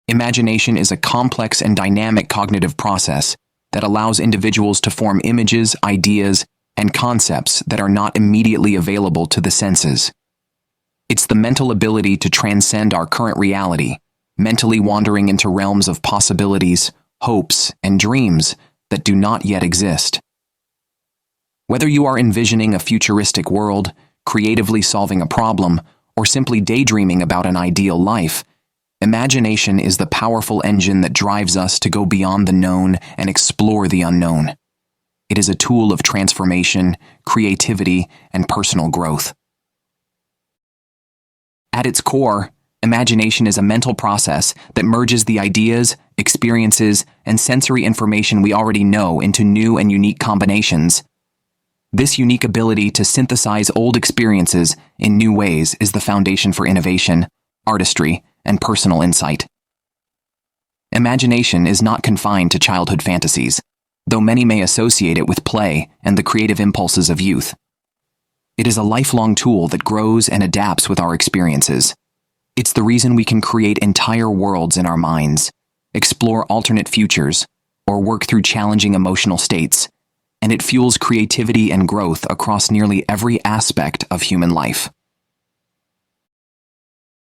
Imagination is a complex and dynamic cognitive process that allows individuals to form images, ideas, and concepts that are not immediately available to the senses. It's the mental ability to transcend our current reality, mentally wandering into realms of possibilities, hopes, and dreams that do not yet exist. Whether you are envisioning a futuristic world, creatively solving a problem, or simply daydreaming about an ideal life, imagination is the powerful engine that drives us to go beyond the known and explore the unknown. It is a tool of transformation, creativity, and personal growth. At its core, imagination is a mental process that merges the ideas, experiences, and sensory information we already know into new and unique combinations. This unique ability to synthesize old experiences in new ways is the foundation for innovation, artistry, and personal insight. Imagination is not confined to childhood fantasies, though many may associate it with play and the creative impulses of youth. It is a lifelong tool that grows and adapts with our experiences. It's the reason we can create entire worlds in our minds, explore alternate futures, or work through challenging emotional states, and it fuels creativity and growth across nearly every aspect of human life.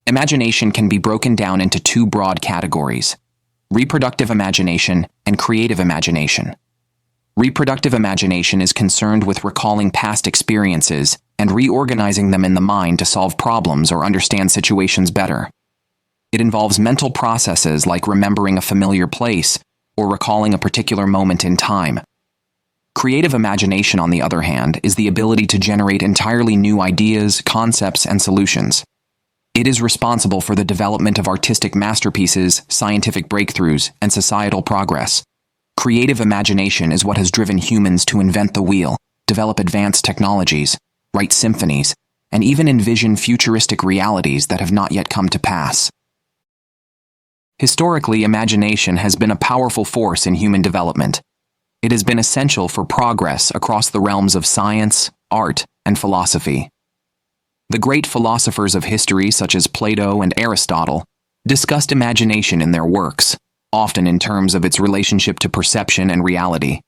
Imagination can be broken down into two broad categories: reproductive imagination and creative imagination. Reproductive imagination is concerned with recalling past experiences and reorganizing them in the mind to solve problems or understand situations better. It involves mental processes like remembering a familiar place or recalling a particular moment in time. Creative imagination, on the other hand, is the ability to generate entirely new ideas, concepts, and solutions. It is responsible for the development of artistic masterpieces, scientific breakthroughs, and societal progress. Creative imagination is what has driven humans to invent the wheel, develop advanced technologies, write symphonies, and even envision futuristic realities that have not yet come to pass. Historically, imagination has been a powerful force in human development. It has been essential for progress across the realms of science, art, and philosophy. The great philosophers of history, such as Plato and Aristotle, discussed imagination in their works, often in terms of its relationship to perception and reality.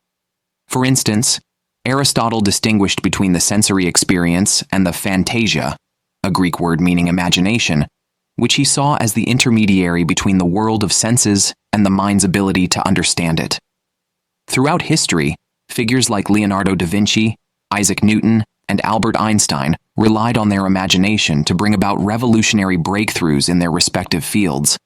For instance, Aristotle distinguished between the sensory experience and the phantasia, a Greek word meaning imagination, which he saw as the intermediary between the world of senses and the mind's ability to understand it. Throughout history, figures like Leonardo da Vinci, Isaac Newton, and Albert Einstein relied on their imagination to bring about revolutionary breakthroughs in their respective fields.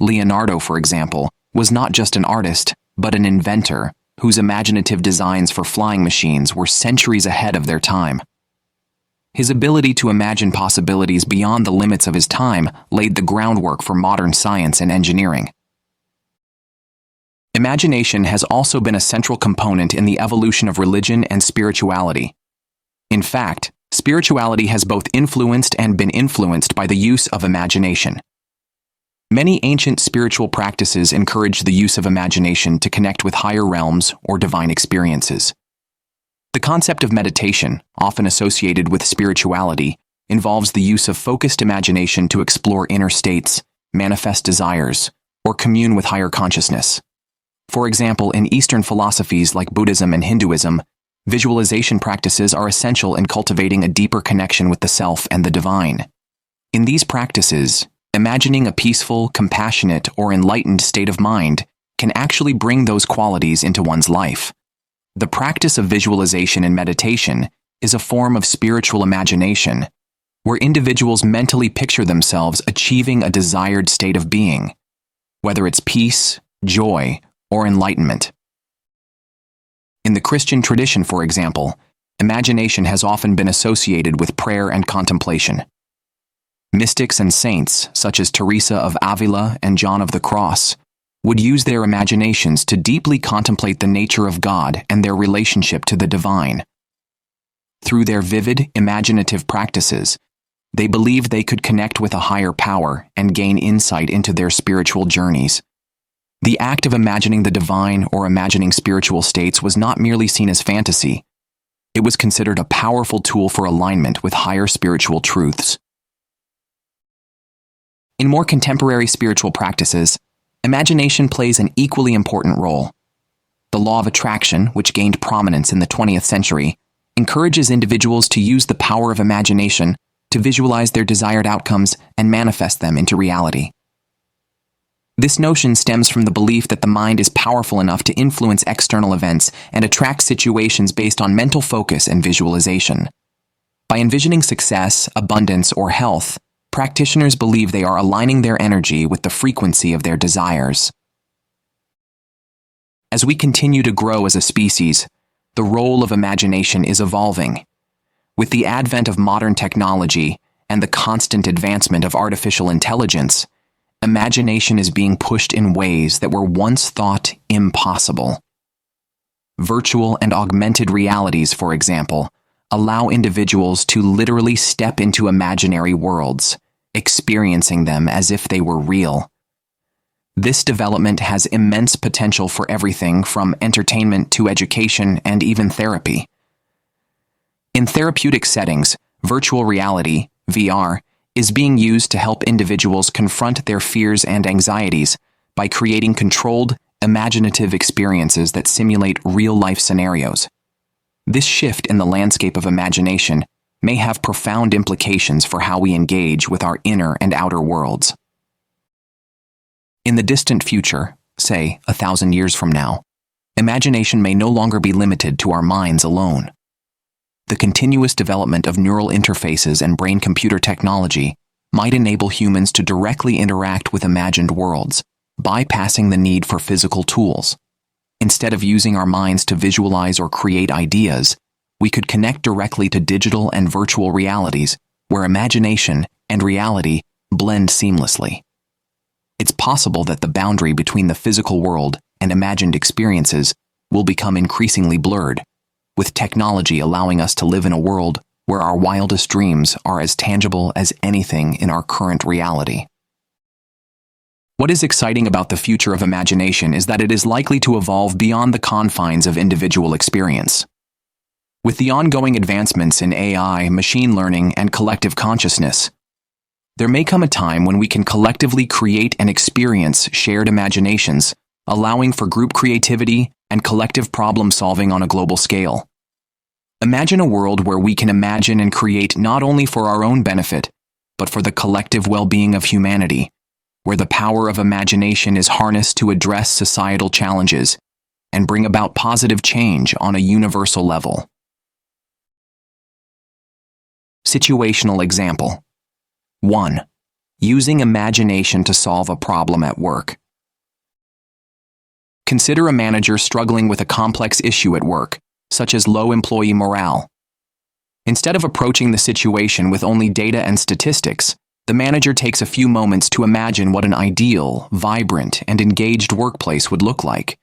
Leonardo, for example, was not just an artist, but an inventor whose imaginative designs for flying machines were centuries ahead of their time. His ability to imagine possibilities beyond the limits of his time laid the groundwork for modern science and engineering. Imagination has also been a central component in the evolution of religion and spirituality. In fact, spirituality has both influenced and been influenced by the use of imagination. Many ancient spiritual practices encourage the use of imagination to connect with higher realms or divine experiences. The concept of meditation, often associated with spirituality, involves the use of focused imagination to explore inner states, manifest desires, or commune with higher consciousness. For example, in Eastern philosophies like Buddhism and Hinduism, visualization practices are essential in cultivating a deeper connection with the self and the divine. In these practices, imagining a peaceful, compassionate, or enlightened state of mind can actually bring those qualities into one's life. The practice of visualization and meditation is a form of spiritual imagination, where individuals mentally picture themselves achieving a desired state of being, whether it's peace, joy, or enlightenment. In the Christian tradition, for example, imagination has often been associated with prayer and contemplation. Mystics and saints, such as Teresa of Avila and John of the Cross, would use their imaginations to deeply contemplate the nature of God and their relationship to the divine. Through their vivid, imaginative practices, they believed they could connect with a higher power and gain insight into their spiritual journeys. The act of imagining the divine or imagining spiritual states was not merely seen as fantasy. It was considered a powerful tool for alignment with higher spiritual truths. In more contemporary spiritual practices, imagination plays an equally important role. The law of attraction, which gained prominence in the 20th century, encourages individuals to use the power of imagination to visualize their desired outcomes and manifest them into reality. This notion stems from the belief that the mind is powerful enough to influence external events and attract situations based on mental focus and visualization. By envisioning success, abundance, or health, practitioners believe they are aligning their energy with the frequency of their desires. As we continue to grow as a species, the role of imagination is evolving. With the advent of modern technology and the constant advancement of artificial intelligence, imagination is being pushed in ways that were once thought impossible. Virtual and augmented realities, for example, allow individuals to literally step into imaginary worlds, experiencing them as if they were real. This development has immense potential for everything from entertainment to education and even therapy. In therapeutic settings, virtual reality, VR, is being used to help individuals confront their fears and anxieties by creating controlled, imaginative experiences that simulate real-life scenarios. This shift in the landscape of imagination may have profound implications for how we engage with our inner and outer worlds. In the distant future, say 1,000 years from now, imagination may no longer be limited to our minds alone. The continuous development of neural interfaces and brain-computer technology might enable humans to directly interact with imagined worlds, bypassing the need for physical tools. Instead of using our minds to visualize or create ideas, we could connect directly to digital and virtual realities where imagination and reality blend seamlessly. It's possible that the boundary between the physical world and imagined experiences will become increasingly blurred, with technology allowing us to live in a world where our wildest dreams are as tangible as anything in our current reality. What is exciting about the future of imagination is that it is likely to evolve beyond the confines of individual experience. With the ongoing advancements in AI, machine learning, and collective consciousness, there may come a time when we can collectively create and experience shared imaginations, allowing for group creativity and collective problem-solving on a global scale. Imagine a world where we can imagine and create not only for our own benefit, but for the collective well-being of humanity, where the power of imagination is harnessed to address societal challenges and bring about positive change on a universal level. Situational example. 1. Using imagination to solve a problem at work. Consider a manager struggling with a complex issue at work, such as low employee morale. Instead of approaching the situation with only data and statistics, the manager takes a few moments to imagine what an ideal, vibrant, and engaged workplace would look like.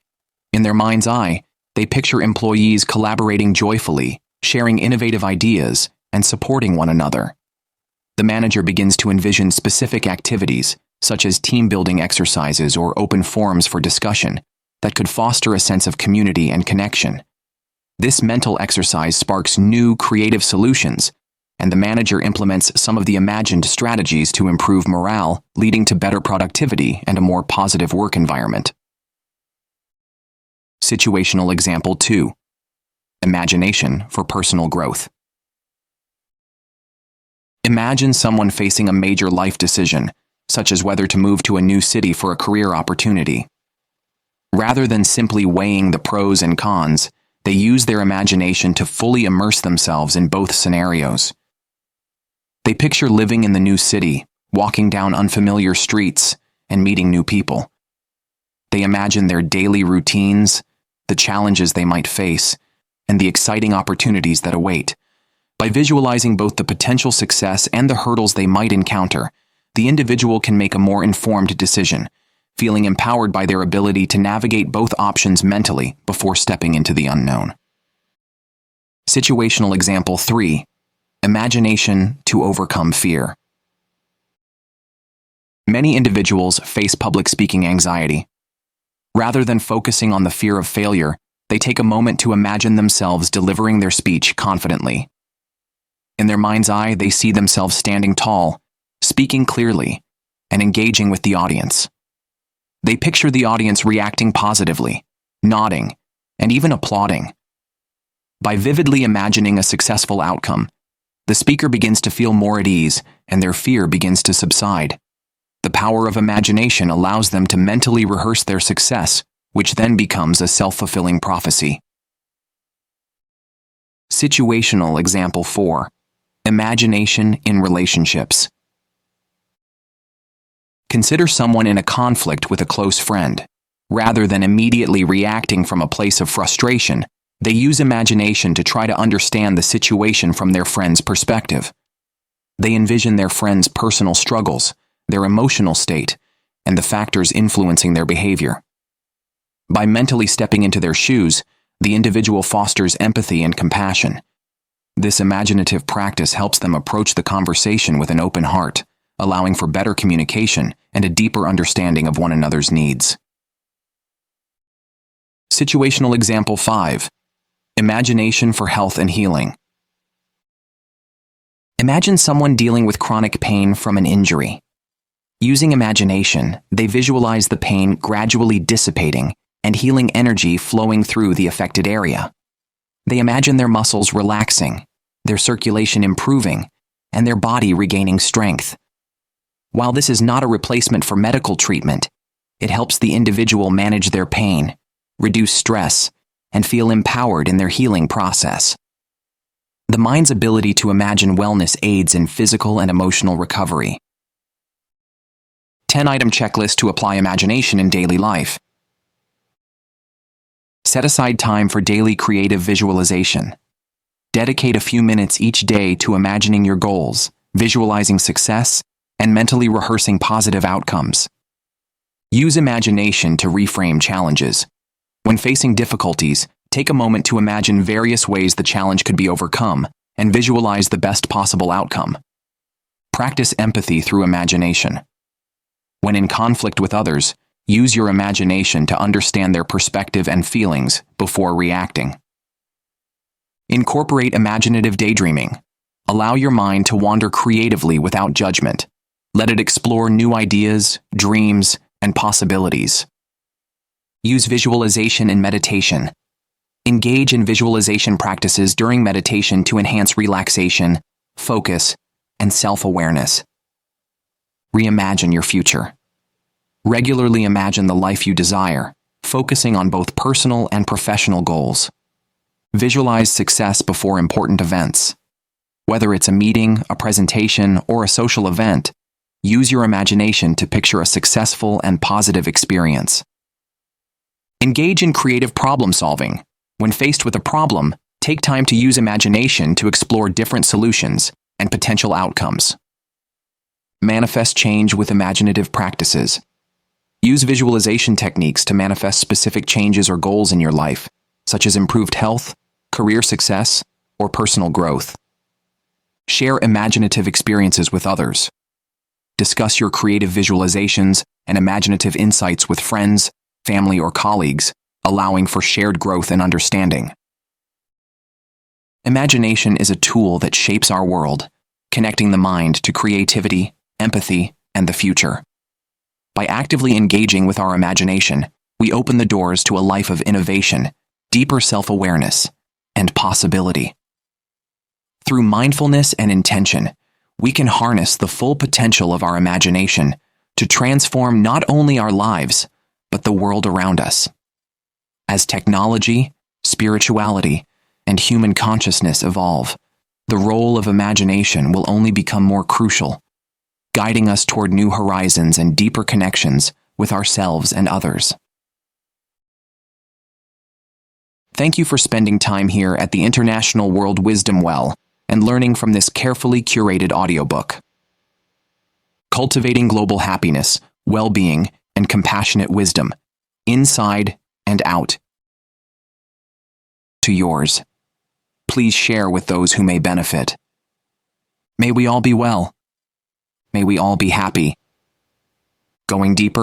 In their mind's eye, they picture employees collaborating joyfully, sharing innovative ideas, and supporting one another. The manager begins to envision specific activities, such as team-building exercises or open forums for discussion, that could foster a sense of community and connection. This mental exercise sparks new, creative solutions, and the manager implements some of the imagined strategies to improve morale, leading to better productivity and a more positive work environment. Situational example 2. Imagination for personal growth. Imagine someone facing a major life decision, such as whether to move to a new city for a career opportunity. Rather than simply weighing the pros and cons, they use their imagination to fully immerse themselves in both scenarios. They picture living in the new city, walking down unfamiliar streets, and meeting new people. They imagine their daily routines, the challenges they might face, and the exciting opportunities that await. By visualizing both the potential success and the hurdles they might encounter, the individual can make a more informed decision, feeling empowered by their ability to navigate both options mentally before stepping into the unknown. Situational example 3. Imagination to overcome fear. Many individuals face public speaking anxiety. Rather than focusing on the fear of failure, they take a moment to imagine themselves delivering their speech confidently. In their mind's eye, they see themselves standing tall, speaking clearly, and engaging with the audience. They picture the audience reacting positively, nodding, and even applauding. By vividly imagining a successful outcome, the speaker begins to feel more at ease and their fear begins to subside. The power of imagination allows them to mentally rehearse their success, which then becomes a self-fulfilling prophecy. Situational example 4. Imagination in relationships. Consider someone in a conflict with a close friend. Rather than immediately reacting from a place of frustration, they use imagination to try to understand the situation from their friend's perspective. They envision their friend's personal struggles, their emotional state, and the factors influencing their behavior. By mentally stepping into their shoes, the individual fosters empathy and compassion. This imaginative practice helps them approach the conversation with an open heart, allowing for better communication and a deeper understanding of one another's needs. Situational example 5. Imagination for health and healing. Imagine someone dealing with chronic pain from an injury. Using imagination, they visualize the pain gradually dissipating and healing energy flowing through the affected area. They imagine their muscles relaxing, their circulation improving, and their body regaining strength. While this is not a replacement for medical treatment, it helps the individual manage their pain, reduce stress, and feel empowered in their healing process. The mind's ability to imagine wellness aids in physical and emotional recovery. 10-item checklist to apply imagination in daily life. Set aside time for daily creative visualization. Dedicate a few minutes each day to imagining your goals, visualizing success, and mentally rehearsing positive outcomes. Use imagination to reframe challenges. When facing difficulties, take a moment to imagine various ways the challenge could be overcome and visualize the best possible outcome. Practice empathy through imagination. When in conflict with others, use your imagination to understand their perspective and feelings before reacting. Incorporate imaginative daydreaming. Allow your mind to wander creatively without judgment. Let it explore new ideas, dreams, and possibilities. Use visualization in meditation. Engage in visualization practices during meditation to enhance relaxation, focus, and self-awareness. Reimagine your future. Regularly imagine the life you desire, focusing on both personal and professional goals. Visualize success before important events. Whether it's a meeting, a presentation, or a social event, use your imagination to picture a successful and positive experience. Engage in creative problem solving. When faced with a problem, take time to use imagination to explore different solutions and potential outcomes. Manifest change with imaginative practices. Use visualization techniques to manifest specific changes or goals in your life, such as improved health, career success, or personal growth. Share imaginative experiences with others. Discuss your creative visualizations and imaginative insights with friends, family, or colleagues, allowing for shared growth and understanding. Imagination is a tool that shapes our world, connecting the mind to creativity, empathy, and the future. By actively engaging with our imagination, we open the doors to a life of innovation, deeper self-awareness, and possibility. Through mindfulness and intention, we can harness the full potential of our imagination to transform not only our lives, but the world around us. As technology, spirituality, and human consciousness evolve, the role of imagination will only become more crucial, guiding us toward new horizons and deeper connections with ourselves and others. Thank you for spending time here at the International World Wisdom Well and learning from this carefully curated audiobook. Cultivating global happiness, well-being, and compassionate wisdom, inside and out. To yours. Please share with those who may benefit. May we all be well. May we all be happy. Going deeper.